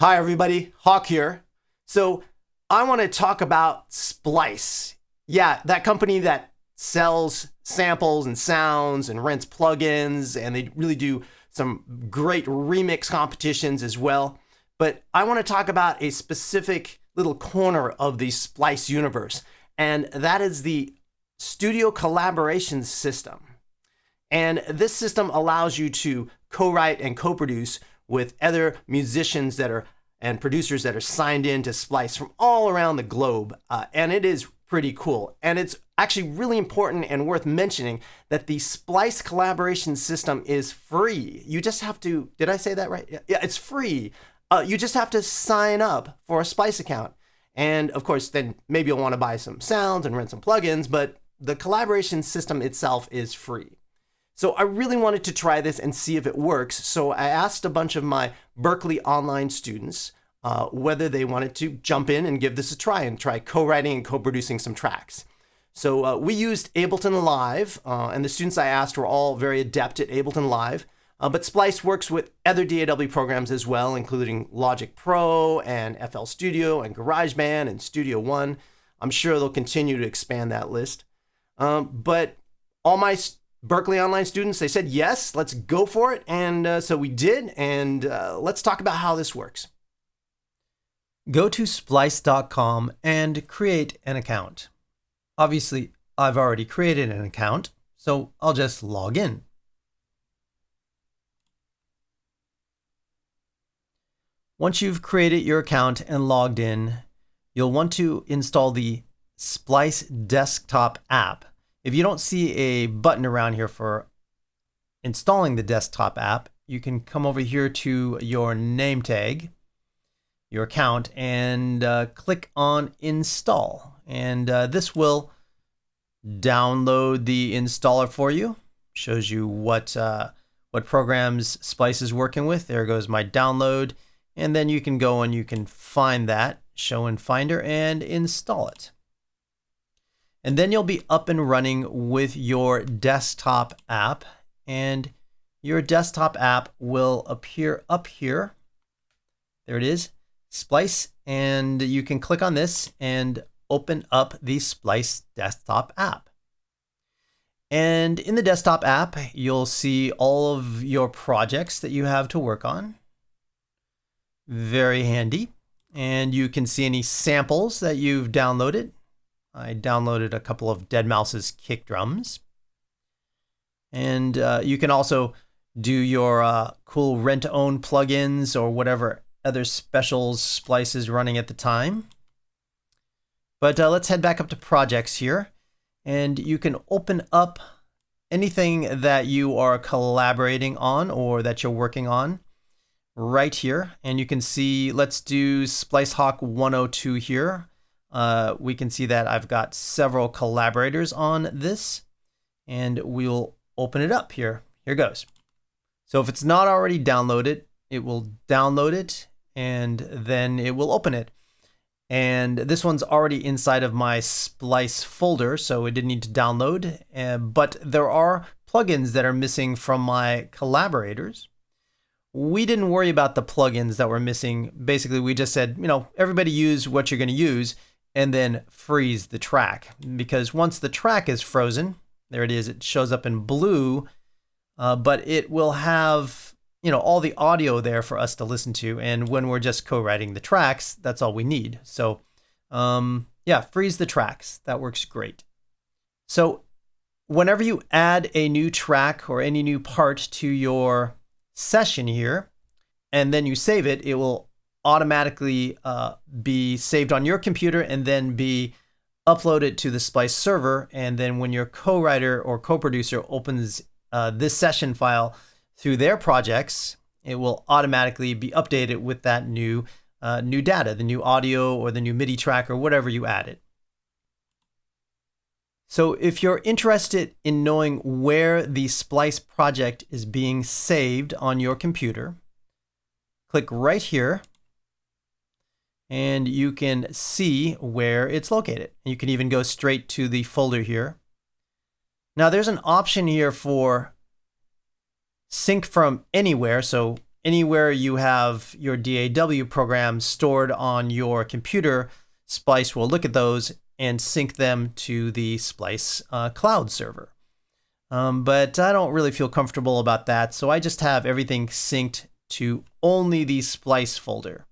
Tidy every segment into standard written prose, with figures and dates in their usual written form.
Hi everybody, Hawk here. So I want to talk about Splice. Yeah, that company that sells samples and sounds and rents plugins, and they really do some great remix competitions as well. But I want to talk about a specific little corner of the Splice universe, and that is the studio collaboration system. And this system allows you to co-write and co-produce with other musicians and producers that are signed in to Splice from all around the globe. And it is pretty cool. And it's actually really important and worth mentioning that the Splice collaboration system is free. You just have to, did I say that right? Yeah, it's free. You just have to sign up for a Splice account. And of course, then maybe you'll want to buy some sounds and rent some plugins, but the collaboration system itself is free. So I really wanted to try this and see if it works. So I asked a bunch of my Berklee Online students whether they wanted to jump in and give this a try and try co-writing and co-producing some tracks. So we used Ableton Live, and the students I asked were all very adept at Ableton Live. But Splice works with other DAW programs as well, including Logic Pro and FL Studio and GarageBand and Studio One. I'm sure they'll continue to expand that list. But all my Berklee Online students, they said, yes, let's go for it. And so we did. And let's talk about how this works. Go to splice.com and create an account. Obviously, I've already created an account, so I'll just log in. Once you've created your account and logged in, you'll want to install the Splice Desktop App. If you don't see a button around here for installing the desktop app, you can come over here to your name tag, your account, and click on install. And this will download the installer for you. Shows you what programs Splice is working with. There goes my download. And then you can go and you can find that, show in Finder, and install it. And then you'll be up and running with your desktop app, and your desktop app will appear up here. There it is, Splice, and you can click on this and open up the Splice desktop app. And in the desktop app, you'll see all of your projects that you have to work on. Very handy. And you can see any samples that you've downloaded. I downloaded a couple of deadmau5's kick drums. And you can also do your cool rent-to-own plugins or whatever other specials Splice is running at the time. But let's head back up to projects here. And you can open up anything that you are collaborating on or that you're working on right here. And you can see, let's do Splice Hawk 102 here. We can see that I've got several collaborators on this, and we'll open it up here. Here goes. So if it's not already downloaded, it will download it, and then it will open it. And this one's already inside of my Splice folder, so it didn't need to download. But there are plugins that are missing from my collaborators. We didn't worry about the plugins that were missing. Basically, we just said, everybody use what you're going to use, and then freeze the track. Because once the track is frozen, there it is, it shows up in blue, but it will have, all the audio there for us to listen to. And when we're just co-writing the tracks, that's all we need. So yeah, freeze the tracks. That works great. So whenever you add a new track or any new part to your session here, and then you save it, it will automatically be saved on your computer and then be uploaded to the Splice server. And then when your co-writer or co-producer opens this session file through their projects, it will automatically be updated with that new data, the new audio or the new MIDI track or whatever you added. So if you're interested in knowing where the Splice project is being saved on your computer, click right here and you can see where it's located. You can even go straight to the folder here. Now there's an option here for sync from anywhere. So anywhere you have your DAW programs stored on your computer, Splice will look at those and sync them to the Splice cloud server. But I don't really feel comfortable about that, so I just have everything synced to only the Splice folder.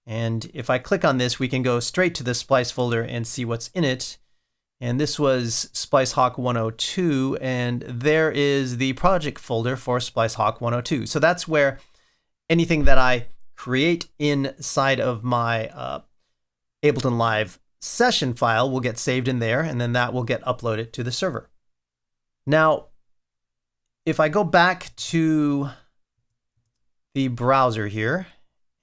And if I click on this, we can go straight to the Splice folder and see what's in it. And this was SpliceHawk 102, and there is the project folder for SpliceHawk 102. So that's where anything that I create inside of my Ableton Live session file will get saved in there, and then that will get uploaded to the server. Now, if I go back to the browser here,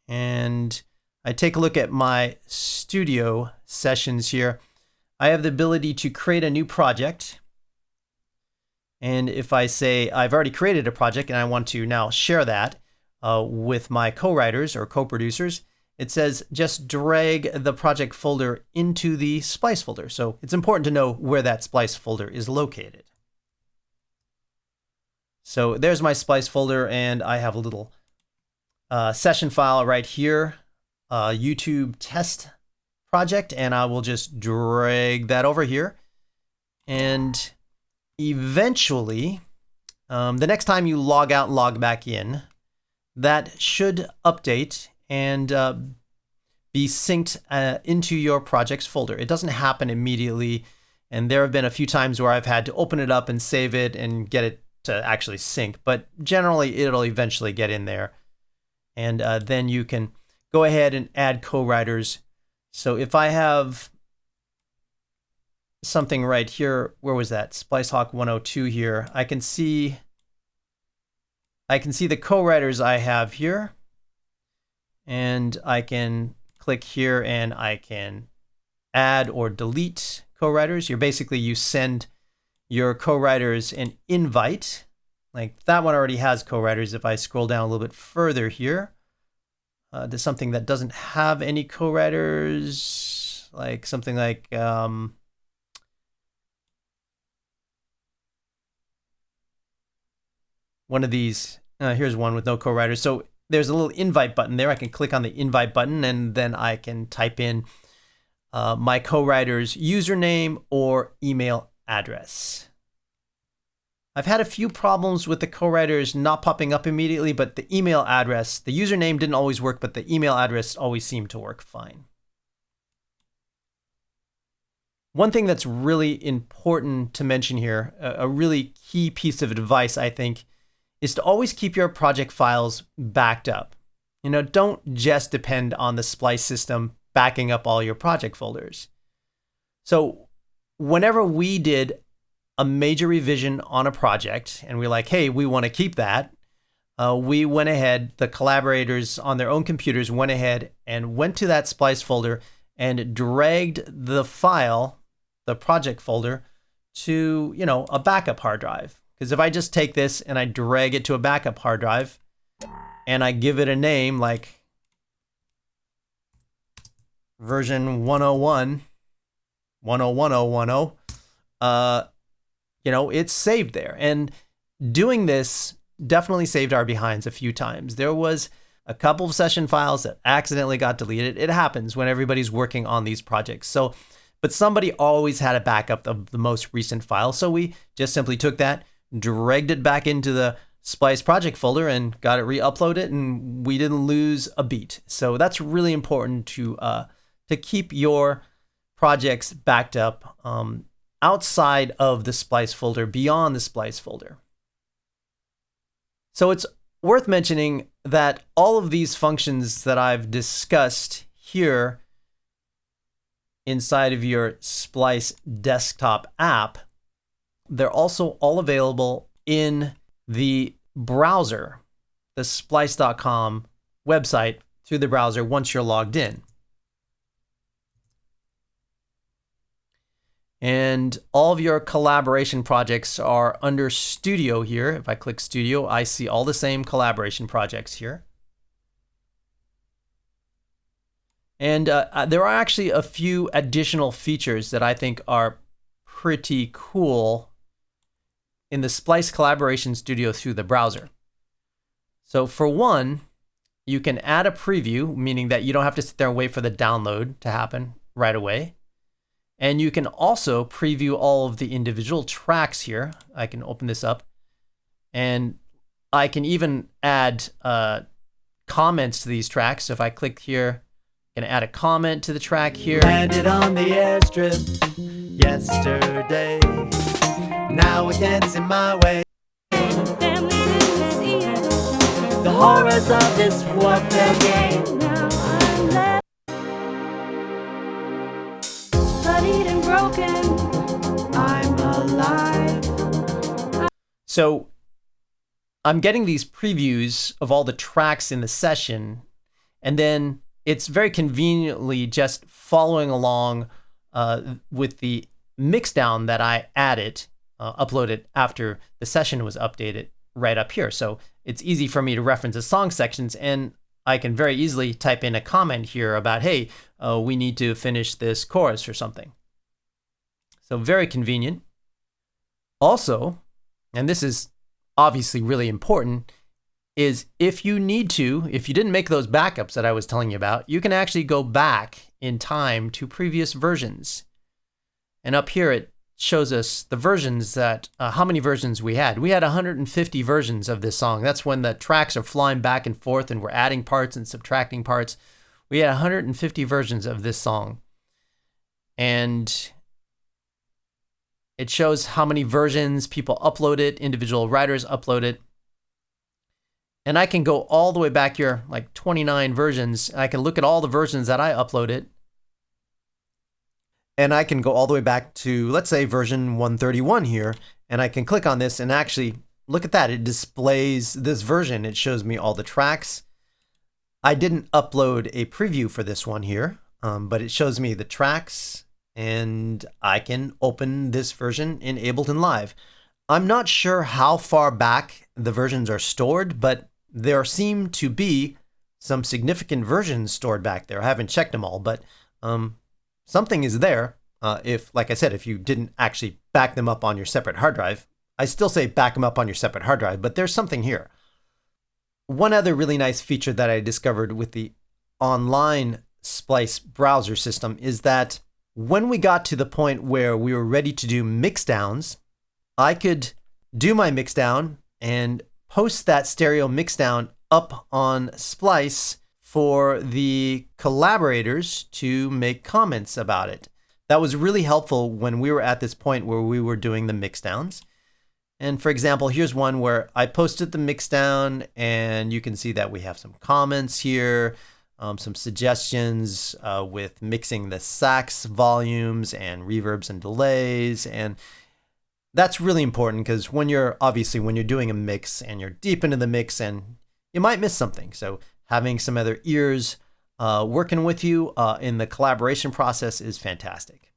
and I take a look at my studio sessions here, I have the ability to create a new project. And if I say I've already created a project and I want to now share that with my co-writers or co-producers, it says just drag the project folder into the Splice folder. So it's important to know where that Splice folder is located. So there's my Splice folder, and I have a little session file right here, YouTube test project, and I will just drag that over here. And eventually, the next time you log out and log back in, that should update and be synced into your projects folder. It doesn't happen immediately, and there have been a few times where I've had to open it up and save it and get it to actually sync, but generally it'll eventually get in there. And then you can go ahead and add co-writers. So if I have something right here, where was that? SpliceHawk 102 here. I can see the co-writers I have here, and I can click here and I can add or delete co-writers. You send your co-writers an invite. Like that one already has co-writers. If I scroll down a little bit further here, there's something that doesn't have any co-writers, like something like one of these. Here's one with no co-writers. So there's a little invite button there. I can click on the invite button, and then I can type in my co-writer's username or email address. I've had a few problems with the co-writers not popping up immediately, but the email address, the username didn't always work, but the email address always seemed to work fine. One thing that's really important to mention here, a really key piece of advice, I think, is to always keep your project files backed up. Don't just depend on the Splice system backing up all your project folders. So whenever we did a major revision on a project and we're like, hey, we want to keep that, we went ahead, the collaborators on their own computers went ahead and went to that Splice folder and dragged the file, the project folder, to a backup hard drive. Because if I just take this and I drag it to a backup hard drive and I give it a name like version 101, 101.010, it's saved there. And doing this definitely saved our behinds a few times. There was a couple of session files that accidentally got deleted. It happens when everybody's working on these projects. But somebody always had a backup of the most recent file. So we just simply took that, dragged it back into the Splice project folder and got it re-uploaded, and we didn't lose a beat. So that's really important to keep your projects backed up outside of the Splice folder, beyond the Splice folder. So it's worth mentioning that all of these functions that I've discussed here inside of your Splice Desktop app, they're also all available in the browser, the splice.com website, through the browser once you're logged in. And all of your collaboration projects are under Studio here. If I click Studio, I see all the same collaboration projects here. And there are actually a few additional features that I think are pretty cool in the Splice Collaboration Studio through the browser. So for one, you can add a preview, meaning that you don't have to sit there and wait for the download to happen right away. And you can also preview all of the individual tracks here. I can open this up, and I can even add comments to these tracks. So if I click here, I can add a comment to the track here. Landed on the airstrip yesterday. Now it gets in my way. Family didn't see it. The horrors of this warfare game. Now I'm left bloodied and broken. I'm alive. So I'm getting these previews of all the tracks in the session, and then it's very conveniently just following along with the mixdown that I added, uploaded after the session was updated right up here. So it's easy for me to reference the song sections, and I can very easily type in a comment here about, hey, we need to finish this chorus or something. So very convenient. Also, and this is obviously really important, is if you need to, if you didn't make those backups that I was telling you about, you can actually go back in time to previous versions. And up here it shows us the versions that, how many versions we had. We had 150 versions of this song. That's when the tracks are flying back and forth and we're adding parts and subtracting parts. We had 150 versions of this song. And it shows how many versions people uploaded, individual writers uploaded. And I can go all the way back here, like 29 versions. I can look at all the versions that I uploaded. And I can go all the way back to, let's say, version 131 here. And I can click on this and actually look at that. It displays this version. It shows me all the tracks. I didn't upload a preview for this one here, but it shows me the tracks. And I can open this version in Ableton Live. I'm not sure how far back the versions are stored, but there seem to be some significant versions stored back there. I haven't checked them all, but something is there. If, like I said, if you didn't actually back them up on your separate hard drive, I still say back them up on your separate hard drive, but there's something here. One other really nice feature that I discovered with the online Splice Browser system is that when we got to the point where we were ready to do mixdowns, I could do my mixdown and post that stereo mixdown up on Splice for the collaborators to make comments about it. That was really helpful when we were at this point where we were doing the mixdowns. And for example, here's one where I posted the mixdown, and you can see that we have some comments here, some suggestions with mixing the sax volumes and reverbs and delays. And that's really important because when you're doing a mix and you're deep into the mix and you might miss something. So having some other ears working with you in the collaboration process is fantastic.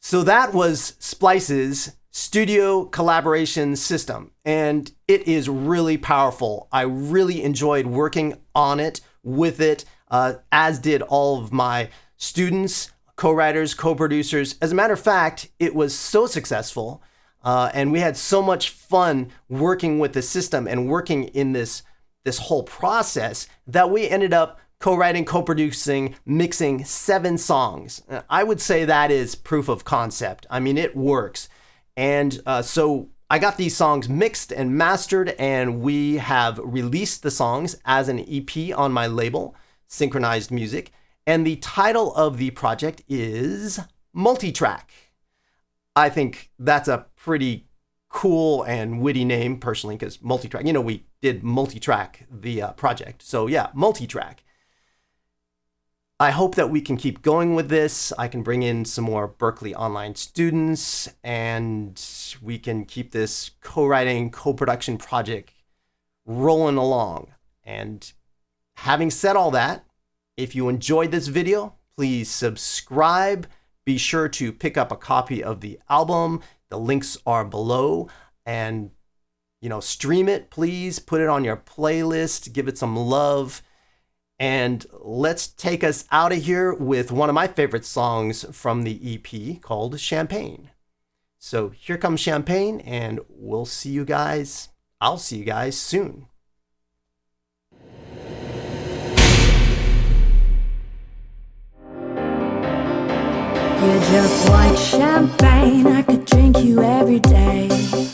So that was Splice's studio collaboration system, and it is really powerful. I really enjoyed working on it, with it, as did all of my students, co-writers, co-producers. As a matter of fact, it was so successful, and we had so much fun working with the system and working in this whole process that we ended up co-writing, co-producing, mixing 7 songs. I would say that is proof of concept. I mean, it works. And so I got these songs mixed and mastered, and we have released the songs as an EP on my label, Synchronized Music. And the title of the project is Multitrack. I think that's a pretty cool and witty name personally, because Multitrack, we did Multitrack the project. So yeah, Multitrack. I hope that we can keep going with this. I can bring in some more Berklee Online students, and we can keep this co-writing, co-production project rolling along. And having said all that, if you enjoyed this video, please subscribe. Be sure to pick up a copy of the album. The links are below. And, stream it, please. Put it on your playlist. Give it some love. And let's take us out of here with one of my favorite songs from the EP called Champagne. So here comes Champagne, and I'll see you guys soon. Just like champagne, I could drink you every day.